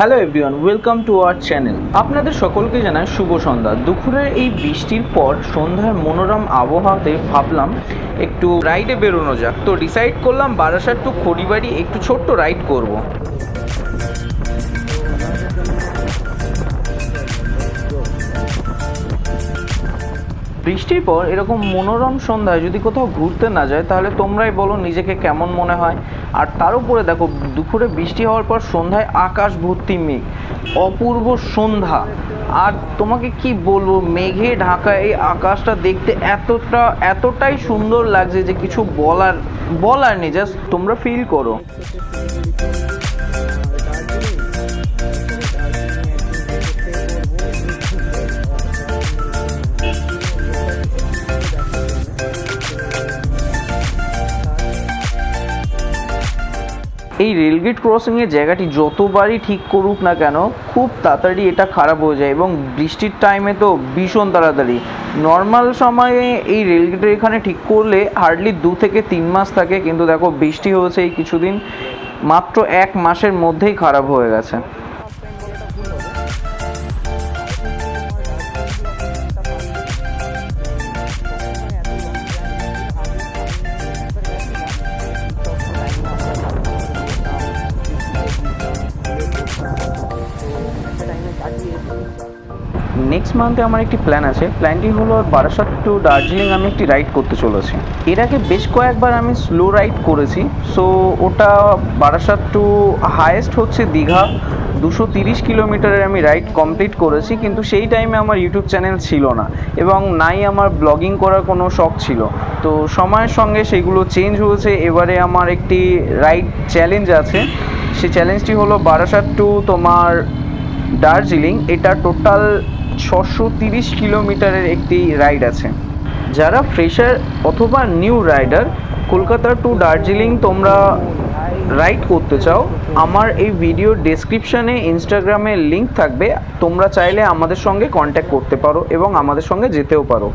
Hello everyone, welcome to our channel. আপনাদের সকলকে জানাই শুভ সন্ধ্যা। দুপুরের এই বৃষ্টির পর সন্ধ্যার মনোরম আবহাওয়াতে ভাবলাম একটু রাইডে বেরোনো যাক। তো ডিসাইড করলাম বারাসাত টু খড়িবাড়ি একটু ছোট্ট রাইড করব। বৃষ্টির পর এরকম মনোরম সন্ধ্যায় যদি কোথাও ঘুরতে না যায় তাহলে তোমরাই বলো নিজেকে কেমন মনে হয়। আর তার উপরে দেখো দুপুরে বৃষ্টি হওয়ার পর সন্ধ্যায় আকাশ ভর্তি মেঘ, অপূর্ব সন্ধ্যা। আর তোমাকে কি বলবো, মেঘে ঢাকা এই আকাশটা দেখতে এতটাই সুন্দর লাগছে যে কিছু বলার নেই, জাস্ট তোমরা ফিল করো। এই রেলগেট ক্রসিংয়ের জায়গাটি যতবারই ঠিক করুক না কেন খুব তাড়াতাড়ি এটা খারাপ হয়ে যায়, এবং বৃষ্টির টাইমে তো ভীষণ তাড়াতাড়ি। নর্মাল সময়ে এই রেলগেটের এখানে ঠিক করলে হার্ডলি 2 থেকে 3 মাস থাকে, কিন্তু দেখো বৃষ্টি হয়েছে এই কিছুদিন, মাত্র 1 মাসের মধ্যেই খারাপ হয়ে গেছে। নেক্সট মান্থে আমার একটি প্ল্যান আছে। প্ল্যানটি হলো বারাসাত টু দার্জিলিং আমি একটি রাইড করতে চলেছি। এর আগে বেশ কয়েকবার আমি স্লো রাইড করেছি। সো ওটা বারাসাত টু হায়েস্ট হচ্ছে দীঘা, 230 কিলোমিটারের আমি রাইড কমপ্লিট করেছি। কিন্তু সেই টাইমে আমার ইউটিউব চ্যানেল ছিল না এবং নাই আমার ব্লগিং করার কোনো শখ ছিল। তো সময়ের সঙ্গে সেগুলো চেঞ্জ হয়েছে। এবারে আমার একটি রাইড চ্যালেঞ্জ আছে। সেই চ্যালেঞ্জটি হলো বারাসাত টু তোমার দার্জিলিং। এটা টোটাল 630 কিলোমিটারের একটি রাইড আছে। যারা ফ্রেশার অথবা new rider Kolkata to Darjeeling তোমরা রাইড করতে চাও, আমার এই ভিডিওর ডেসক্রিপশানে ইনস্টাগ্রামের লিঙ্ক থাকবে। তোমরা চাইলে আমাদের সঙ্গে কন্ট্যাক্ট করতে পারো এবং আমাদের সঙ্গে যেতেও পারো।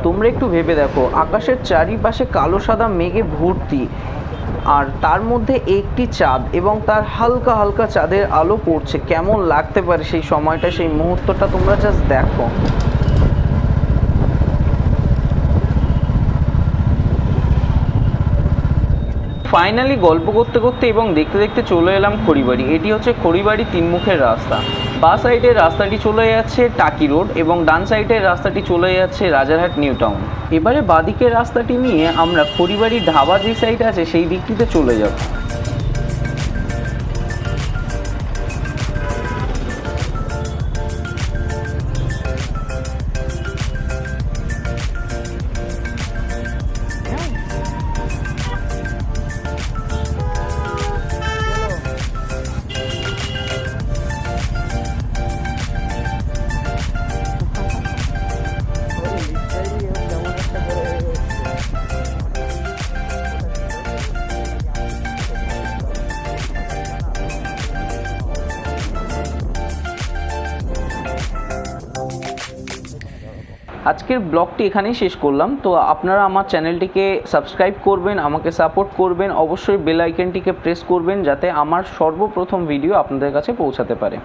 তোমরা একটু ভেবে দেখো, আকাশের চারিপাশে কালো সাদা মেঘে ভর্তি, আর তার মধ্যে একটি চাঁদ এবং তার হালকা হালকা চাঁদের আলো পড়ছে। কেমন লাগতে পারে সেই সময়টা, সেই মুহূর্তটা তোমরা জাস্ট দেখো। ফাইনালি গল্প করতে করতে এবং দেখতে দেখতে চলে এলাম খড়িবাড়ি। এটি হচ্ছে খড়িবাড়ি 3 মুখের রাস্তা। বাঁ সাইডের রাস্তাটি চলে যাচ্ছে টাকি রোড এবং ডান সাইডের রাস্তাটি চলে যাচ্ছে রাজারহাট নিউ টাউন। এবারে বাঁদিকের রাস্তাটি নিয়ে আমরা খড়িবাড়ি ধাবা যে সাইড আছে সেই দিকটিতে চলে যাব। আজকের ব্লগটি এখানেই শেষ করলাম। তো আপনারা আমার চ্যানেলটিকে সাবস্ক্রাইব করবেন, আমাকে সাপোর্ট করবেন, অবশ্যই বেল আইকনটিকে প্রেস করবেন যাতে আমার সর্বপ্রথম ভিডিও আপনাদের কাছে পৌঁছাতে পারে।